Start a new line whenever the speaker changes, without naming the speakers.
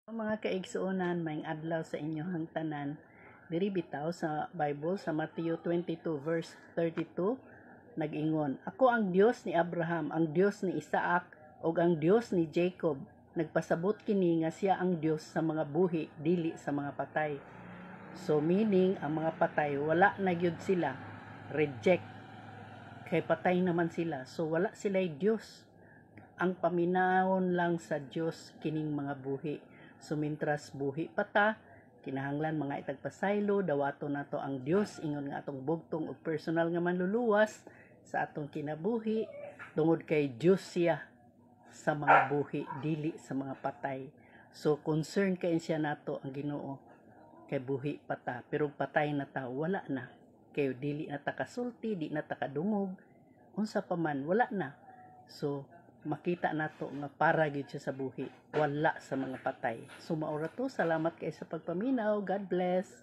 Mga kaigsuonan, maayong adlaw sa inyong tanan. Diri bitaw sa Bible sa Matthew 22 verse 32 nag-ingon, "Ako ang Dios ni Abraham, ang Dios ni Isaac, ug ang Dios ni Jacob." Nagpasabot kini nga siya ang Dios sa mga buhi, dili sa mga patay. So meaning ang mga patay wala na gyud sila, reject kay patay naman sila. So wala sila'y Dios. Ang paminawon lang sa Dios kining mga buhi. Sumintras buhi pata, kinahanglan mga itagpasaylo, dawato nato ang Dios ingon nga atong bugtong ug personal nga manluluwas sa atong kinabuhi tungod kay Dios siya sa mga buhi dili sa mga patay. So concern kay siya nato ang Ginoo kay buhi pata, pero patay na ta wala na, kay dili na ta kasulti, di na ta kadungog, unsa pa man wala na. So makita nato nga para gyud siya sa buhi, wala sa mga patay. So maura to, salamat kay sa pagpaminaw. God bless.